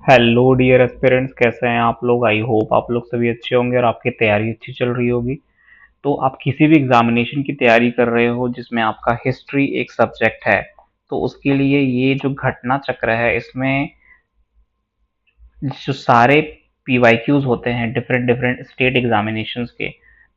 Hello dear aspirants, कैसे हैं आप लोग। आई होप आप लोग सभी अच्छे होंगे और आपकी तैयारी अच्छी चल रही होगी। तो आप किसी भी एग्जामिनेशन की तैयारी कर रहे हो जिसमें आपका हिस्ट्री एक सब्जेक्ट है, तो उसके लिए ये जो घटना चक्र है इसमें जो सारे पीवाईक्यूज होते हैं डिफरेंट डिफरेंट स्टेट एग्जामिनेशंस के,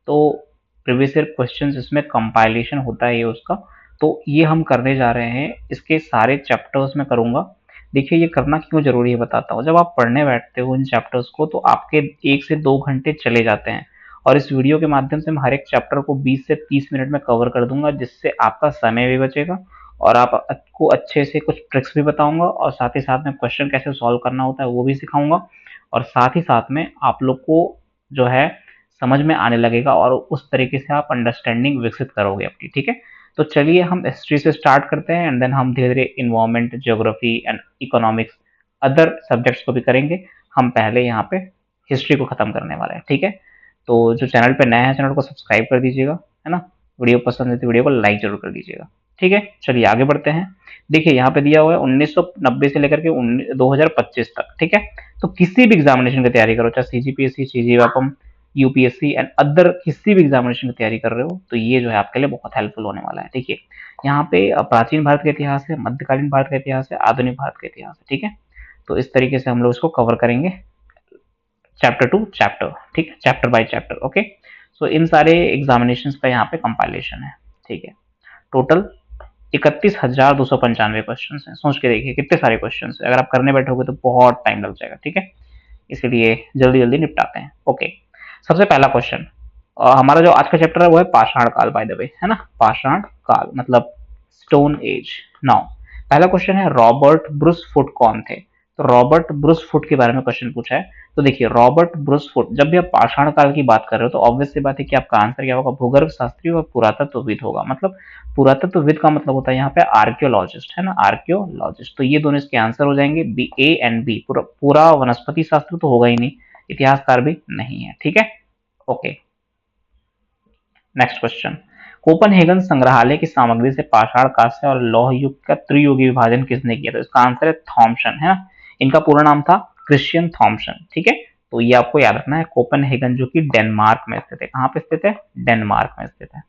तो प्रीवियस ईयर क्वेश्चंस इसमें कंपाइलेशन होता है ये उसका। तो ये हम करने जा रहे हैं, इसके सारे चैप्टर्स में करूंगा। देखिए ये करना क्यों जरूरी है बताता हूँ। जब आप पढ़ने बैठते हो इन चैप्टर्स को तो आपके 1 से 2 घंटे चले जाते हैं, और इस वीडियो के माध्यम से मैं हर एक चैप्टर को 20 से 30 मिनट में कवर कर दूंगा, जिससे आपका समय भी बचेगा और आपको अच्छे से कुछ ट्रिक्स भी बताऊंगा, और साथ ही साथ में क्वेश्चन कैसे सॉल्व करना होता है वो भी सिखाऊंगा। और साथ ही साथ में आप लोग को जो है समझ में आने लगेगा और उस तरीके से आप अंडरस्टैंडिंग विकसित करोगे अपनी। ठीक है, तो चलिए हम हिस्ट्री से स्टार्ट करते हैं एंड देन हम धीरे धीरे environment, geography and economics, other subjects को भी करेंगे। हम पहले यहाँ पे हिस्ट्री को खत्म करने वाले हैं। ठीक है, तो जो चैनल पे नया है चैनल को सब्सक्राइब कर दीजिएगा, है ना। वीडियो पसंद है तो वीडियो को लाइक जरूर कर दीजिएगा। ठीक है, चलिए आगे बढ़ते हैं। देखिए यहाँ पे दिया हुआ है 1990 से लेकर के 2025 तक। ठीक है, तो किसी भी एग्जामिनेशन की तैयारी करो, चाहे सीजीपीएससी, सीजीवापम, यूपीएससी एंड अदर किसी भी एग्जामिनेशन की तैयारी कर रहे हो, तो ये जो है आपके लिए बहुत हेल्पफुल होने वाला है। देखिए यहाँ पे प्राचीन भारत का इतिहास है, मध्यकालीन भारत का इतिहास है, आधुनिक भारत का इतिहास है। ठीक है, तो इस तरीके से हम लोग इसको कवर करेंगे चैप्टर टू चैप्टर। ठीक है, chapter by chapter. Okay, so इन सारे एग्जामिनेशन का यहाँ पे कंपाइलेशन है। ठीक है, टोटल 31,295 क्वेश्चन हैं। सोच के देखिए कितने सारे क्वेश्चन है। अगर आप करने बैठोगे तो बहुत टाइम लग जाएगा। ठीक है, इसलिए जल्दी जल्दी निपटाते हैं। ओके, सबसे पहला क्वेश्चन, हमारा जो आज का चैप्टर है वो है पाषाण काल, बाय द वे, है ना। पाषाण काल मतलब स्टोन एज। नाउ पहला क्वेश्चन है रॉबर्ट ब्रूस फुट कौन थे। तो रॉबर्ट ब्रूस फुट के बारे में क्वेश्चन पूछा है। तो देखिए रॉबर्ट ब्रूस फुट, जब भी आप पाषाण काल की बात कर रहे हो तो ऑब्वियस सी बात है कि आपका आंसर क्या होगा, भूगर्भ शास्त्री और पुरातत्वविद होगा। मतलब पुरातत्वविद का मतलब होता है यहाँ पे आर्कियोलॉजिस्ट, है ना, आर्कियोलॉजिस्ट। तो ये दोनों इसके आंसर हो जाएंगे, बी, ए एंड बी। पूरा वनस्पति शास्त्र तो होगा ही नहीं, इतिहासकार भी नहीं है। ठीक है, ओके। नेक्स्ट क्वेश्चन, कोपनहेगन संग्रहालय की सामग्री से पाषाण कांस्य और लौह युग का त्रियुगी विभाजन किसने किया था। इसका आंसर है थॉम्सन, है ना। इनका पूरा नाम था क्रिश्चियन थॉम्सन। ठीक है, तो ये आपको याद रखना है। कोपनहेगन जो कि डेनमार्क में स्थित है। कहाँ पे स्थित है, डेनमार्क में स्थित है।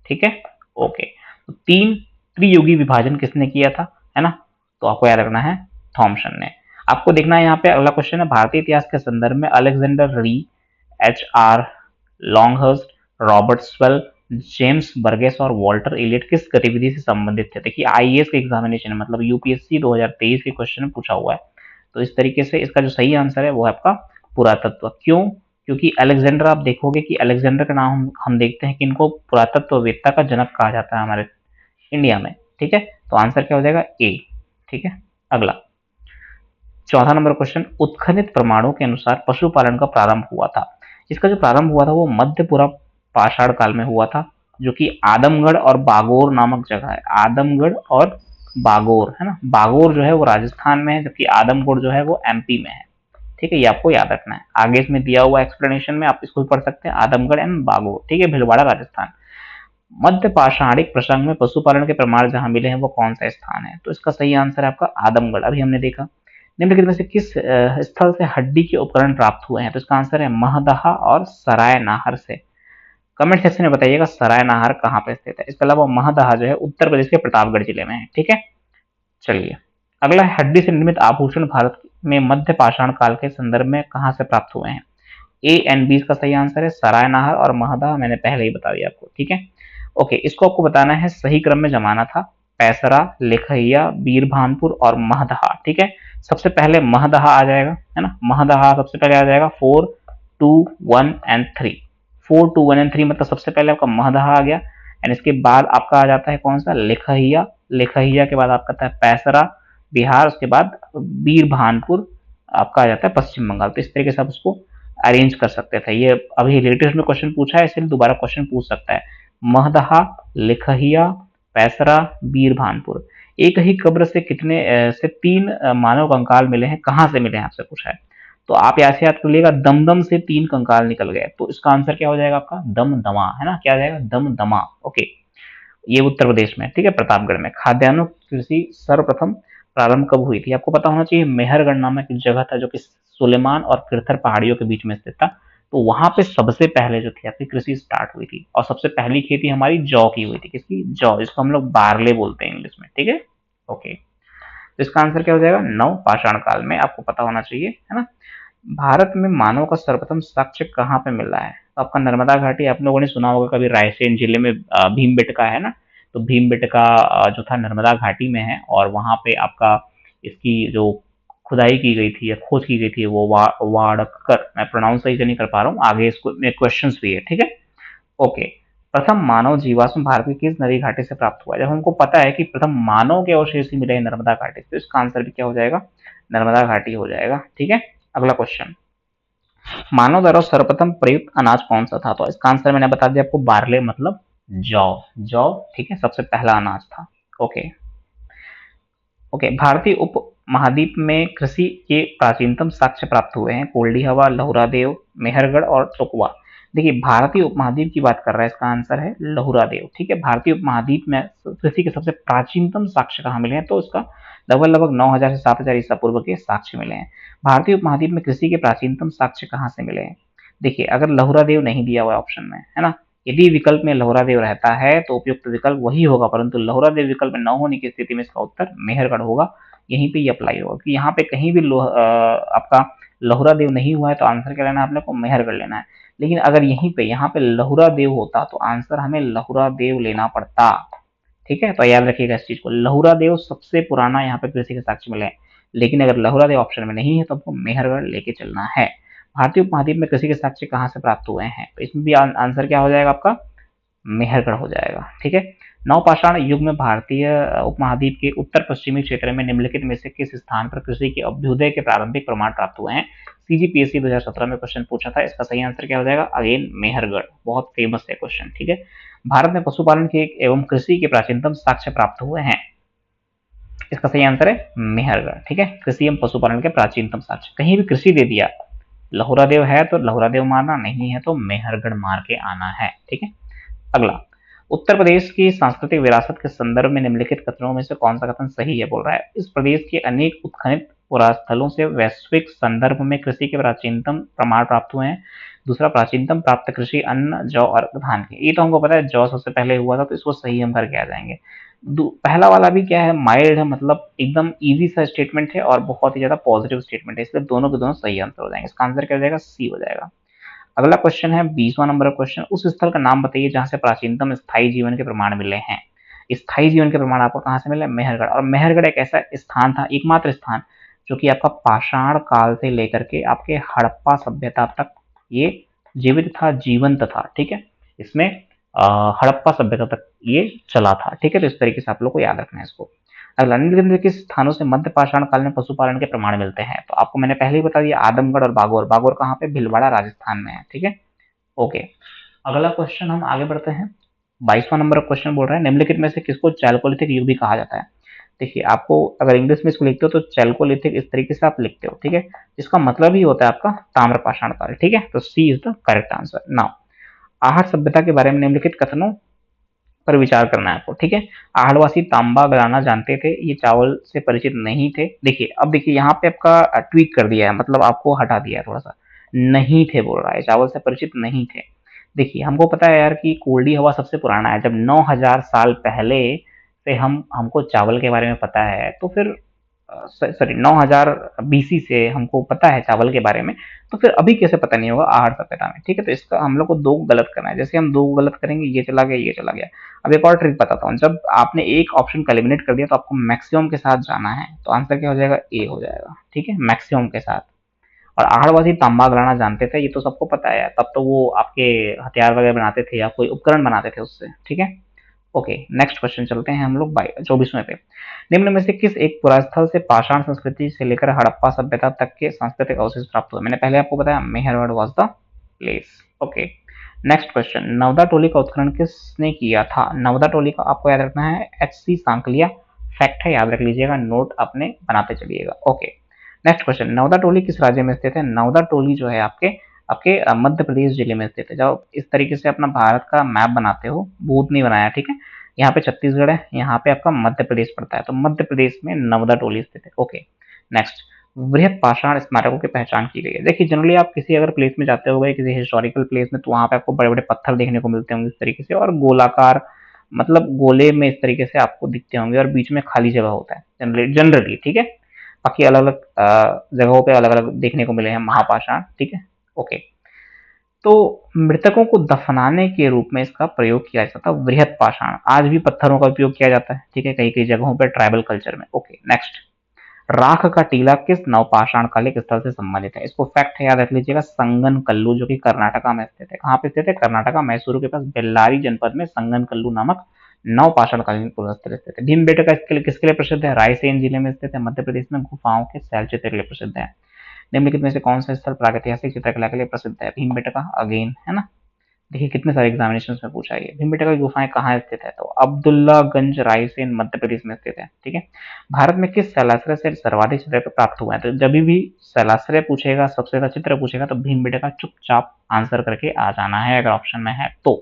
ठीक है, ओके। तो तीन त्रियुगी विभाजन किसने किया था, है ना, तो आपको याद रखना है थॉम्सन ने। आपको देखना है यहाँ पे अगला क्वेश्चन है, भारतीय इतिहास के संदर्भ में अलेक्जेंडर री, H R Longhurst, Robert swell, James Burgess और वॉल्टर इलियट किस गतिविधि से संबंधित थे। देखिए आईएएस के एग्जामिनेशन है, मतलब यूपीएससी 2023 के क्वेश्चन में पूछा हुआ है। तो इस तरीके से इसका जो सही आंसर है वो है आपका पुरातत्व। क्यों, क्योंकि अलेक्जेंडर, आप देखोगे कि अलेक्जेंडर का नाम हम देखते हैं कि इनको पुरातत्ववेत्ता का जनक कहा जाता है हमारे इंडिया में। ठीक है, तो आंसर क्या हो जाएगा, ए। ठीक है, अगला चौथा नंबर क्वेश्चन, उत्खनित प्रमाणों के अनुसार पशुपालन का प्रारंभ हुआ था। इसका जो प्रारंभ हुआ था वो मध्यपुरा पाषाण काल में हुआ था, जो कि आदमगढ़ और बागोर नामक जगह है। आदमगढ़ और बागोर, है ना। बागोर जो है वो राजस्थान में है, जबकि आदमगढ़ जो है वो एमपी में है। ठीक है, ये आपको याद रखना है। आगे इसमें दिया हुआ एक्सप्लेनेशन में आप इसको पढ़ सकते हैं, आदमगढ़ एंड बागोर। ठीक है, भीलवाड़ा राजस्थान। मध्य पाषाणिक प्रसंग में पशुपालन के प्रमाण जहां मिले हैं वो कौन सा स्थान है। तो इसका सही आंसर है आपका आदमगढ़, अभी हमने देखा। निम्नलिखित में से किस स्थल से हड्डी के उपकरण प्राप्त हुए हैं। तो इसका आंसर है महदहा और सराय नाहर से। कमेंट सेक्शन में बताइएगा सराय नाहर कहाँ पे स्थित है। इसके अलावा महदहा जो है उत्तर प्रदेश के प्रतापगढ़ जिले में है। ठीक है, चलिए अगला, हड्डी से निर्मित आभूषण भारत में मध्य पाषाण काल के संदर्भ में कहाँ से प्राप्त हुए हैं। ए एंड बी इसका सही आंसर है सराय नाहर और महदहा, मैंने पहले ही बता दिया आपको। ठीक है, ओके, इसको आपको बताना है सही क्रम में जमाना था। पैसरा, लेखैया, बीरभानपुर और महदहा। ठीक है, सबसे पहले महदहा आ जाएगा, है ना। महदहा सबसे पहले आ जाएगा 4, 2, 1 एंड 3। 4, 2, 1 एंड 3 मतलब सबसे पहले आपका महदहा आ गया। एंड इसके बाद आपका आ जाता है कौन सा, लेखैया। लेखैया के बाद आपका आता है पैसरा बिहार, उसके बाद बीरभानपुर आपका आ जाता है पश्चिम बंगाल। तो इस तरीके से आप उसको अरेंज कर सकते थे। ये अभी लेटेस्ट में क्वेश्चन पूछा है, इसलिए दोबारा क्वेश्चन पूछ सकता है। महदहा, लेखहिया, पैसरा, बीरभानपुर। एक ही कब्र से कितने से 3 मानव कंकाल मिले हैं, कहाँ से मिले हैं आपसे पूछा है। तो आप यहाँ से याद कर लीजिएगा, दमदम से 3 कंकाल निकल गए। तो इसका आंसर क्या हो जाएगा आपका, दमदमा, है ना। क्या हो जाएगा, दमदमा। ओके, ये उत्तर प्रदेश में। ठीक है, प्रतापगढ़ में। खाद्यान्नों कृषि सर्वप्रथम प्रारंभ कब हुई थी? आपको पता होना चाहिए मेहरगढ़ नामक एक जगह था जो कि सुलेमान और फिरथर पहाड़ियों के बीच में स्थित था। तो वहां पे सबसे पहले जो थी आपकी कृषि स्टार्ट हुई थी और सबसे पहली खेती हमारी जौ की हुई थी। किसकी? जौ, जिसको हम लोग बारले बोलते हैं इंग्लिश में। ठीक है, ओके। तो इसका आंसर क्या हो जाएगा? नव पाषाण काल में। आपको पता होना चाहिए, है ना। भारत में मानव का सर्वप्रथम साक्ष्य कहाँ पे मिला है? तो आपका नर्मदा घाटी, आप लोगों ने सुना होगा कभी, रायसेन जिले में भीमबेटका है ना। तो भीमबेटका जो था नर्मदा घाटी में है और वहां पे आपका इसकी जो खुदाई की गई थी या खोज की गई थी वो वाड़कर, मैं प्रोनाउंस सही से नहीं कर पा रहा हूँ, आगे इसको में क्वेश्चन भी है। ठीक है, ओके। प्रथम मानव जीवाश्म भारत की किस नदी घाटी से प्राप्त हुआ? जब हमको पता है कि प्रथम मानव के अवशेष ही मिले हैं नर्मदा घाटी से, तो इसका आंसर भी क्या हो जाएगा? नर्मदा घाटी हो जाएगा। ठीक है, अगला क्वेश्चन, मानव द्वारा सर्वप्रथम प्रयुक्त अनाज कौन सा था? तो इसका आंसर मैंने बता दिया आपको, बार्ले मतलब जौ। जौ, ठीक है, सबसे पहला अनाज था। Okay, okay. भारतीय उप महाद्वीप में कृषि के प्राचीनतम साक्ष्य प्राप्त हुए हैं कोल्डी हवा, लहुरा देव, मेहरगढ़ और चोकवा। देखिए, भारतीय उपमहाद्वीप की बात कर रहा है, इसका आंसर है लहुरा देव। ठीक है, भारतीय उपमहाद्वीप में कृषि के सबसे प्राचीनतम साक्ष्य कहाँ मिले हैं? तो इसका लगभग लगभग 9000 से 7000 ईसा पूर्व के साक्ष्य मिले हैं। भारतीय उपमहाद्वीप में कृषि के प्राचीनतम साक्ष्य कहाँ से मिले हैं? देखिए, अगर लहुरा देव नहीं दिया हुआ ऑप्शन में, है ना, यदि विकल्प में लहुरा देव रहता है तो उपयुक्त विकल्प वही होगा, परंतु लहुरा देव विकल्प में न होने की स्थिति में इसका उत्तर मेहरगढ़ होगा। यहीं पे ये अप्लाई होगा कि यहाँ पे कहीं भी आपका लहुरा देव नहीं हुआ है तो आंसर क्या लेना है आपने को? मेहरगढ़ लेना है। लेकिन अगर यहीं पे यहाँ पे लहुरा देव होता तो आंसर हमें लहुरा देव लेना पड़ता। ठीक है, तो याद रखिएगा इस चीज को, लहुरा देव सबसे पुराना यहाँ पे कृषि के साक्ष्य मिले हैं। लेकिन अगर लहुरा देव ऑप्शन में नहीं है तो आपको मेहरगढ़ लेके चलना है। भारतीय उपमहाद्वीप में कृषि के साक्ष्य कहाँ से प्राप्त हुए हैं? तो इसमें भी आंसर क्या हो जाएगा आपका? मेहरगढ़ हो जाएगा। ठीक है, नवपाषाण युग में भारतीय उपमहाद्वीप के उत्तर पश्चिमी क्षेत्र में निम्नलिखित में से किस स्थान पर कृषि के अभ्युदय के प्रारंभिक प्रमाण प्राप्त हुए हैं? सीजीपीएससी 2017 में क्वेश्चन पूछा था, इसका सही आंसर क्या हो जाएगा? अगेन मेहरगढ़, बहुत फेमस है क्वेश्चन। ठीक है, भारत में पशुपालन के एवं कृषि के प्राचीनतम साक्ष्य प्राप्त हुए हैं, इसका सही आंसर है मेहरगढ़। ठीक है, कृषि एवं पशुपालन के प्राचीनतम साक्ष्य, कहीं भी कृषि दे दिया, लहुरा देव है तो लहुरा देव मारना, नहीं है तो मेहरगढ़ मार के आना है। ठीक है, अगला, उत्तर प्रदेश की सांस्कृतिक विरासत के संदर्भ में निम्नलिखित कथनों में से कौन सा कथन सही है? बोल रहा है, इस प्रदेश के अनेक उत्खनित पुरास्थलों से वैश्विक संदर्भ में कृषि के प्राचीनतम प्रमाण प्राप्त हुए हैं। दूसरा, प्राचीनतम प्राप्त कृषि अन्न, जौ और धान की। ये तो हमको पता है, जौ सबसे पहले हुआ था तो इसको सही हम करके आ जाएंगे। पहला वाला भी क्या है, माइल्ड है, मतलब एकदम इजी सा स्टेटमेंट है और बहुत ही ज्यादा पॉजिटिव स्टेटमेंट है, इसलिए दोनों के दोनों सही आंसर हो जाएंगे। इसका आंसर क्या हो जाएगा? सी हो जाएगा। अगला क्वेश्चन है 20वां नंबर का क्वेश्चन, उस स्थल का नाम बताइए जहां से प्राचीनतम स्थायी जीवन के प्रमाण मिले हैं। स्थायी जीवन के प्रमाण आपको कहां से मिले? मेहरगढ़। और मेहरगढ़ एक ऐसा स्थान था, एकमात्र स्थान, जो कि आपका पाषाण काल से लेकर के आपके हड़प्पा सभ्यता तक ये जीवित था, जीवंत था। ठीक है, इसमें हड़प्पा सभ्यता तक ये चला था। ठीक है, तो इस तरीके से आप लोग को याद रखना है इसको। अगला, निम्नलिखित किस स्थानों से मध्य पाषाण काल में पशुपालन के प्रमाण मिलते हैं? तो आपको मैंने पहले ही बता दिया, आदमगढ़ और बागौर। बागौर कहाँ पे? भीलवाड़ा राजस्थान में है। ठीक है, ओके। अगला क्वेश्चन हम आगे बढ़ते हैं, 22वां नंबर क्वेश्चन बोल रहा है, निम्नलिखित में से किसको चैल्कोलिथिक युग भी कहा जाता है? देखिए, आपको अगर इंग्लिश में इसको लिखते हो तो चैल्कोलिथिक इस तरीके से आप लिखते हो। ठीक है, इसका मतलब ही होता है आपका ताम्र पाषाण काल। ठीक है, तो C is the correct answer. Now, आहट सभ्यता के बारे में निम्नलिखित कथनों पर विचार करना है आपको। ठीक है, आहड़वासी तांबा गलाना जानते थे, ये चावल से परिचित नहीं थे। देखिए, अब देखिए यहाँ पे आपका ट्वीक कर दिया है, मतलब आपको हटा दिया है थोड़ा सा, नहीं थे बोल रहा है, चावल से परिचित नहीं थे। देखिए, हमको पता है यार कि कोल्डी हवा सबसे पुराना है, जब 9000 साल पहले से हमको चावल के बारे में पता है, तो फिर सॉरी 9000 बीसी से हमको पता है चावल के बारे में, तो फिर अभी कैसे पता नहीं होगा आहट सभ्यता में? ठीक है, तो इसका हम लोग को दो गलत करना है। जैसे हम दो गलत करेंगे, ये चला गया, ये चला गया। अब एक और ट्रिक बताता हूँ, जब आपने एक ऑप्शन का एलिमिनेट कर दिया तो आपको मैक्सिमम के साथ जाना है, तो आंसर क्या हो जाएगा? ए हो जाएगा। ठीक है, मैक्सिमम के साथ। और आहड़वासी तांबा गलाना जानते थे, ये तो सबको पता है, तब तो वो आपके हथियार वगैरह बनाते थे या कोई उपकरण बनाते थे उससे। ठीक है, ओके। नेक्स्ट क्वेश्चन चलते हैं हम लोग 24वें पे, निम्न में से किस एक पुरास्थल से पाषाण संस्कृति से लेकर हड़प्पा सभ्यता तक के सांस्कृतिक अवशेष प्राप्त हुए? मैंने पहले आपको बताया, Mehrgarh was the place. Okay, next question, Navdatoli का उत्खनन किसने किया था? नवदा टोली का आपको याद रखना है एचसी सांकलिया, फैक्ट है, याद रख लीजिएगा, नोट अपने बनाते चलिएगा। ओके, नेक्स्ट क्वेश्चन, नवदा टोली किस राज्य में स्थित है? नवदा टोली जो है आपके आपके मध्य प्रदेश जिले में स्थित है। जब इस तरीके से अपना भारत का मैप बनाते हो, भूत नहीं बनाया, ठीक है, यहाँ पे छत्तीसगढ़ है, यहाँ पे आपका मध्य प्रदेश पड़ता है, तो मध्य प्रदेश में नर्मदा टोली स्थित है। ओके नेक्स्ट, वृहद पाषाण स्मारकों की पहचान की गई है। देखिए जनरली आप किसी अगर प्लेस में जाते हो किसी हिस्टोरिकल प्लेस में, तो वहां पे आपको बड़े बड़े पत्थर देखने को मिलते होंगे इस तरीके से, और गोलाकार मतलब गोले में इस तरीके से आपको दिखते होंगे, और बीच में खाली जगह होता है जनरली, ठीक है। बाकी अलग अलग जगहों पे अलग अलग देखने को मिले हैं महापाषाण, ठीक है। ओके, तो मृतकों को दफनाने के रूप में इसका प्रयोग किया जाता था वृहद पाषाण। आज भी पत्थरों का उपयोग किया जाता है, ठीक है, कई कई जगहों पर ट्राइबल कल्चर में। ओके नेक्स्ट, राख का टीला किस नवपाषाण कालिक स्थल से संबंधित है? इसको फैक्ट याद रख लीजिएगा, संगन कल्लू, जो कि कर्नाटका में स्थित है। कहाँ पे स्थित है? कर्नाटका, मैसूर के पास बेल्लारी जनपद में संगन कल्लू नामक नवपाषाण कालीन पुनस्थल स्थित है। भीमबेटका किसके लिए प्रसिद्ध है? रायसेन जिले में स्थित है, मध्य प्रदेश में, गुफाओं के शैलचित्र के लिए प्रसिद्ध है। निम्नलिखित में से कौन सा स्थल प्रागैतिहासिक चित्रकला के लिए प्रसिद्ध है? भीमबेटका अगेन, है ना। देखिए कितने सारे एग्जामिनेशन में पूछा है। भीमबेटका की गुफाएं कहाँ स्थित है? तो अब्दुल्लागंज, रायसेन, मध्य प्रदेश में स्थित है, ठीक है। भारत में किस शैलाश्रय से सर्वाधिक चित्र प्राप्त हुआ है? तो जब भी शैलाश्रय पूछेगा, सबसे ज्यादा चित्र पूछेगा, तो भीमबेटका चुपचाप आंसर करके आ जाना है अगर ऑप्शन में है तो।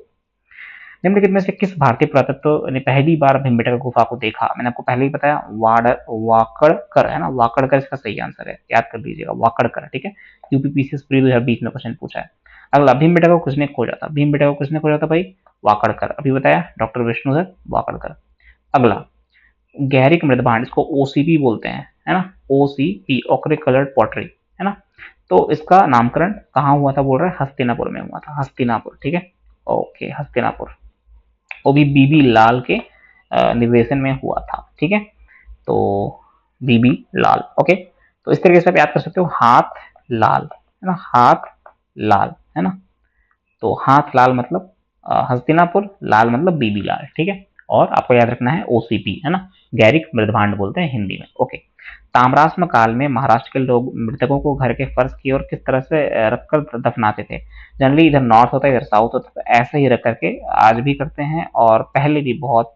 निम्नलिखित में से किस भारतीय पुरातत्व ने पहली बार भीमबेटका गुफा को देखा? मैंने आपको पहले ही बताया, वाकड़कर, है ना, वाकड़कर इसका सही आंसर है, याद कर लीजिएगा, वाकड़कर, ठीक है। यूपीपीसीएस प्री 2020 में क्वेश्चन पूछा है। अगला, भीमबेटका को किसने खोजा था? भीमबेटका को किसने खोजा था भाई? वाकड़कर, अभी बताया, डॉक्टर विष्णुधर वाकड़कर। अगला, गैरिक मृदभांड, इसको ओसीपी बोलते हैं, है ना, ओसीपी, ओकरे कलर्ड पॉटरी, है ना। तो इसका नामकरण कहाँ हुआ था? बोल रहा है हस्तिनापुर में हुआ था, हस्तिनापुर, ठीक है। ओके, हस्तिनापुर, वो भी बीबी लाल के निवेशन में हुआ था, ठीक है। तो बीबी लाल, ओके। तो इस तरीके से आप याद कर सकते हो, हाथ लाल, है ना, हाथ लाल, है ना। तो हाथ लाल मतलब हस्तिनापुर, लाल मतलब बीबी लाल, ठीक है। और आपको याद रखना है ओसीपी, है ना, गैरिक मृदभांड बोलते हैं हिंदी में। ओके, ताम्राश्म काल में महाराष्ट्र के लोग मृतकों को घर के फर्श की ओर किस तरह से रखकर दफनाते थे? जनरली इधर नॉर्थ होता है, इधर साउथ होता है, ऐसे ही रख करके आज भी करते हैं, और पहले भी बहुत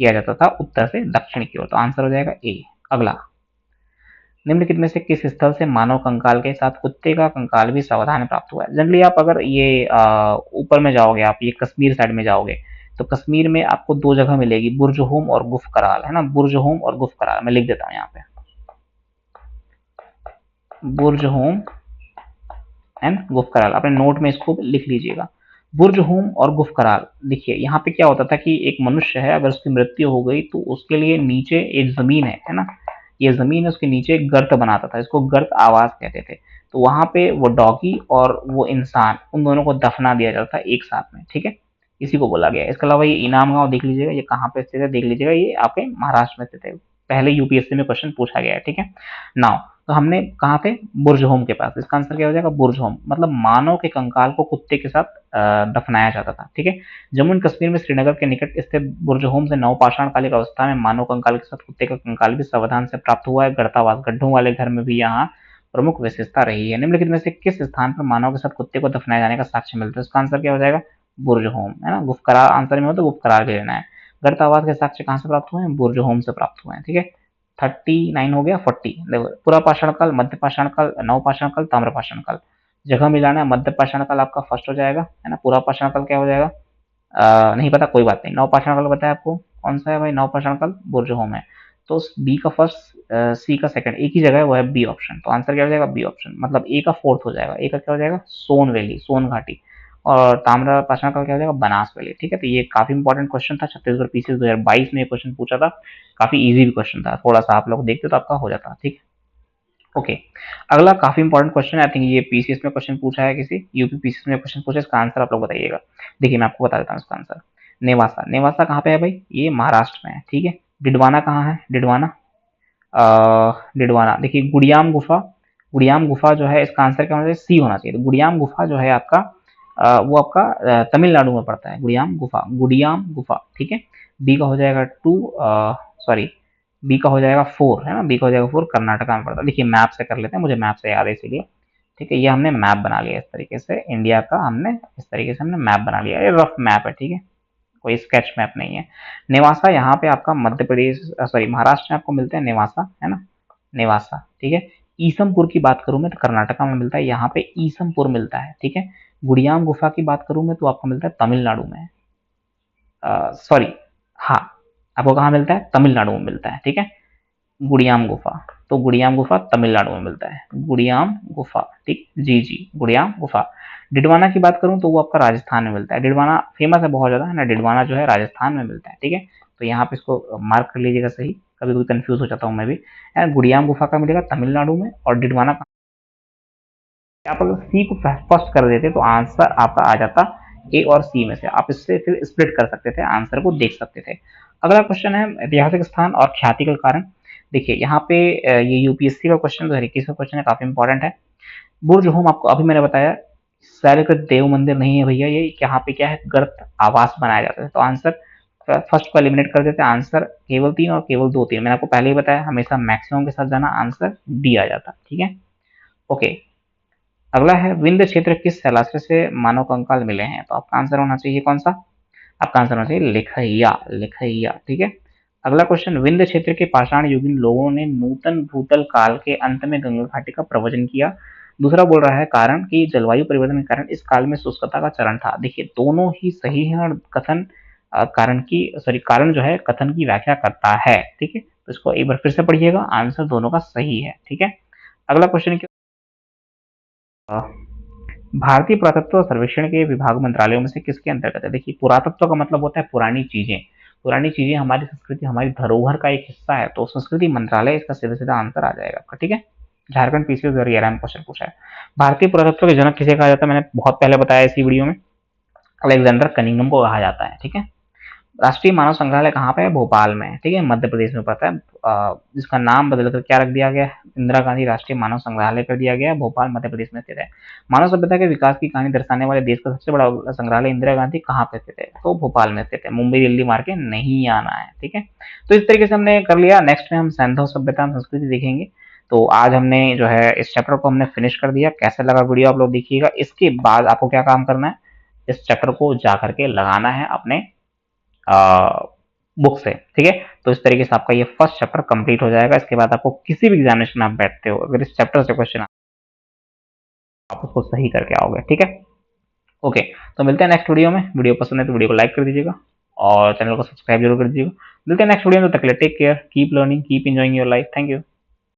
किया जाता था उत्तर से दक्षिण की ओर। तो आंसर हो जाएगा ए। अगला, निम्नलिखित में से किस स्थल से मानव कंकाल के साथ कुत्ते का कंकाल भी सावधान प्राप्त हुआ है? जनरली आप अगर ये ऊपर में जाओगे, आप ये कश्मीर साइड में जाओगे, तो कश्मीर में आपको दो जगह मिलेगी, बुर्जहोम और गुफ कराल, है ना, बुर्जहोम और गुफ कराल। मैं लिख देता हूँ यहाँ पे, बुर्जहोम एंड गुफ कराल, अपने नोट में इसको लिख लीजिएगा, बुर्जहोम और गुफ कराल। देखिए यहाँ पे क्या होता था कि एक मनुष्य है, अगर उसकी मृत्यु हो गई तो उसके लिए नीचे एक जमीन है ना, ये जमीन है, उसके नीचे एक गर्त बनाता था, इसको गर्त आवास कहते थे। तो वहां पे वो डॉगी और वो इंसान, उन दोनों को दफना दिया जाता था एक साथ में, ठीक है, इसी को बोला गया। इसके अलावा ये इनाम गांव देख लीजिएगा, ये कहाँ पे स्थित है देख लीजिएगा, ये आपके महाराष्ट्र में स्थित है, पहले यूपीएससी में क्वेश्चन पूछा गया है, ठीक है। नाउ, तो हमने कहाँ पे? बुर्जहोम के पास। इसका आंसर क्या हो जाएगा? बुर्जहोम, मतलब मानव के कंकाल को कुत्ते के साथ दफनाया जाता था, ठीक है। जम्मू एंड कश्मीर में श्रीनगर के निकट स्थित बुर्जहोम से नवपाषाण कालिक अवस्था में मानव कंकाल के साथ कुत्ते का कंकाल भी सावधान से प्राप्त हुआ है। गर्तावास, गड्ढों वाले घर में भी यहाँ प्रमुख विशेषता रही है। निम्नलिखित में से किस स्थान पर मानव के साथ कुत्ते को दफनाए जाने का साक्ष्य मिलता है? इसका आंसर क्या हो जाएगा? बुर्जहोम, है ना। गुफ करार आंसर में हो तो गुफ करार भी लेना है। गर्तावास के साक्ष्य कहाँ से प्राप्त हुए हैं? बुर्जहोम से प्राप्त हुए हैं, ठीक है। 39 हो गया, 40 देखो, पूरा पाषाण काल, मध्य पाषाण काल, नवपाषाण काल, ताम्रपाषाण काल, जगह मिलाना है। मध्य पाषाण काल आपका फर्स्ट हो जाएगा, है ना। पूरा पाषाण काल क्या हो जाएगा? नहीं पता, कोई बात नहीं। नवपाषाण काल बताया आपको, कौन सा है भाई? नवपाषाण काल बुर्जहोम है। तो बी का फर्स्ट, सी का सेकंड, एक ही जगह है, वो है बी ऑप्शन। तो आंसर क्या हो जाएगा? बी ऑप्शन, मतलब ए का फोर्थ हो जाएगा। ए का क्या हो जाएगा? सोन वैली, सोन घाटी। और ताम्र पाषाण काल क्या हो जाएगा? बनास वैली, ठीक है। तो ये काफी इंपॉर्टेंट क्वेश्चन था, छत्तीसगढ़ पीसीएस 2022 में ये क्वेश्चन पूछा था, काफी इजी भी क्वेश्चन था, थोड़ा सा आप लोग देखते तो आपका हो जाता, ठीक है। ओके, अगला काफी इंपॉर्टेंट क्वेश्चन, आई थिंक ये पीसीएस में क्वेश्चन पूछा है, किसी यूपी पीसीएस में क्वेश्चन पूछा, इसका आंसर आप लोग बताइएगा। देखिए मैं आपको बता देता हूँ इसका आंसर। नेवासा, नेवासा कहाँ पे है भाई? ये महाराष्ट्र में है, ठीक है। डिडवाना कहाँ है? डिडवाना, डिडवाना, देखिए गुड़ियाम गुफा, गुड़ियाम गुफा जो है, इसका आंसर क्या होना चाहिए? सी होना चाहिए। तो गुड़ियाम गुफा जो है आपका, वो आपका तमिलनाडु में पड़ता है, गुड़ियाम गुफा, गुड़ियाम गुफा, ठीक है। बी का हो जाएगा 2, सॉरी, बी का हो जाएगा 4, है ना, बी का हो जाएगा 4, कर्नाटका में पड़ता है। देखिए मैप से कर लेते हैं, मुझे मैप से याद है इसीलिए, ठीक है। ये हमने मैप बना लिया इस तरीके से, इंडिया का हमने इस तरीके से हमने मैप बना लिया, ये रफ मैप है, ठीक है, कोई स्केच मैप नहीं है। नेवासा यहाँ पे आपका मध्य प्रदेश, सॉरी महाराष्ट्र में आपको मिलते हैं नेवासा, है ना, नेवासा, ठीक है। ईसमपुर की बात करूं मैं तो कर्नाटका में मिलता है, यहाँ पे ईसमपुर मिलता है, ठीक है। गुड़ियाम गुफा की बात करूं मैं तो आपको मिलता है तमिलनाडु में, सॉरी, हाँ, आपको कहाँ मिलता है? तमिलनाडु में मिलता है, ठीक है। गुड़ियाम गुफा, तो गुड़ियाम गुफा तमिलनाडु में मिलता है, गुड़ियाम गुफा, ठीक, जी जी, गुड़ियाम गुफा। डिडवाना की बात करूं तो वो आपका राजस्थान में मिलता है। डिडवाना फेमस है बहुत ज्यादा, है ना। डिडवाना जो है राजस्थान में मिलता है, ठीक है। तो यहाँ पे इसको मार्क कर लीजिएगा सही, कभी कभी कंफ्यूज हो जाता हूँ मैं भी। गुड़ियाम गुफा का मिलेगा तमिलनाडु में, और डिडवाना का। आप अगर सी को फर्स्ट कर देते तो आंसर आपका आ जाता ए और सी में से। आप इससे फिर स्प्लिट कर सकते थे, आंसर को देख सकते थे। अगला क्वेश्चन है ऐतिहासिक स्थान और ख्याति का कारण। देखिए यहाँ पे ये यूपीएससी का क्वेश्चन 2021 का क्वेश्चन है, काफी इंपॉर्टेंट है। बुर्ज होम आपको अभी मैंने बताया शैलकृत देव मंदिर नहीं है भैया, ये यहाँ पे क्या है, गर्त आवास बनाया जाता है। तो आंसर फर्स्ट को एलिमिनेट कर देते हैं, आंसर केवल 3 और केवल 2 3। मैंने आपको पहले ही बताया हमेशा मैक्सिमम के साथ जाना, आंसर डी आ जाता, ठीक है। ओके, अगला है विंध्य क्षेत्र किस शैलाश्रय से मानव कंकाल मिले हैं। तो आपका आंसर होना चाहिए कौन सा? आपका आंसर होना चाहिए लिखैया, लिखैया, ठीक है। अगला क्वेश्चन, विंध्य क्षेत्र के पाषाण युगीन लोगों ने नूतन भूतल काल के अंत में गंगा घाटी का प्रवचन किया। दूसरा बोल रहा है कारण कि जलवायु परिवर्तन के कारण इस काल में शुष्कता का चरण था। देखिए दोनों ही सही है, और कथन कारण की सॉरी कारण जो है कथन की व्याख्या करता है, ठीक है। तो इसको एक बार फिर से पढ़िएगा, आंसर दोनों का सही है, ठीक है। अगला क्वेश्चन क्या, भारतीय पुरातत्व सर्वेक्षण के विभाग मंत्रालयों में से किसके अंतर्गत है। देखिए पुरातत्व का मतलब होता है पुरानी चीजें, पुरानी चीजें हमारी संस्कृति, हमारी धरोहर का एक हिस्सा है, तो संस्कृति मंत्रालय इसका सीधा सीधा आंसर आ जाएगा आपका, ठीक है। झारखंड पीसीएस 2011 में क्वेश्चन पूछा है। भारतीय पुरातत्व के जनक किसे कहा जाता है, मैंने बहुत पहले बताया इसी वीडियो में, अलेक्जेंडर कनिंघम को कहा जाता है, ठीक है। राष्ट्रीय मानव संग्रहालय कहाँ पे है? भोपाल में, ठीक है, मध्य प्रदेश में पड़ता है। जिसका नाम बदलकर क्या रख दिया गया है? इंदिरा गांधी राष्ट्रीय मानव संग्रहालय कर दिया गया है, भोपाल मध्य प्रदेश में स्थित है। मानव सभ्यता के विकास की कहानी दर्शाने वाले देश का सबसे बड़ा संग्रहालय इंदिरा गांधी कहाँ पे स्थित है? तो भोपाल में स्थित है, मुंबई दिल्ली मार के नहीं आना है, ठीक है। तो इस तरीके से हमने कर लिया। नेक्स्ट में हम सैंधव सभ्यता एवं संस्कृति देखेंगे। तो आज हमने जो है इस चैप्टर को हमने फिनिश कर दिया। कैसा लगा वीडियो आप लोग देखिएगा। इसके बाद आपको क्या काम करना है, इस चैप्टर को जा करके लगाना है अपने बुक से, ठीक है। तो इस तरीके से आपका ये फर्स्ट चैप्टर कंप्लीट हो जाएगा। इसके बाद आपको किसी भी एग्जामिनेशन में आप बैठते हो, अगर इस चैप्टर से क्वेश्चन आप उसको सही करके आओगे, ठीक है। ओके, तो मिलते हैं नेक्स्ट वीडियो में। वीडियो पसंद है तो वीडियो को लाइक कर दीजिएगा और चैनल को सब्सक्राइब जरूर कर दीजिएगा। मिलते हैं नेक्स्ट वीडियो में, तब तक के लिए take care, keep learning, keep enjoying your life. Thank you.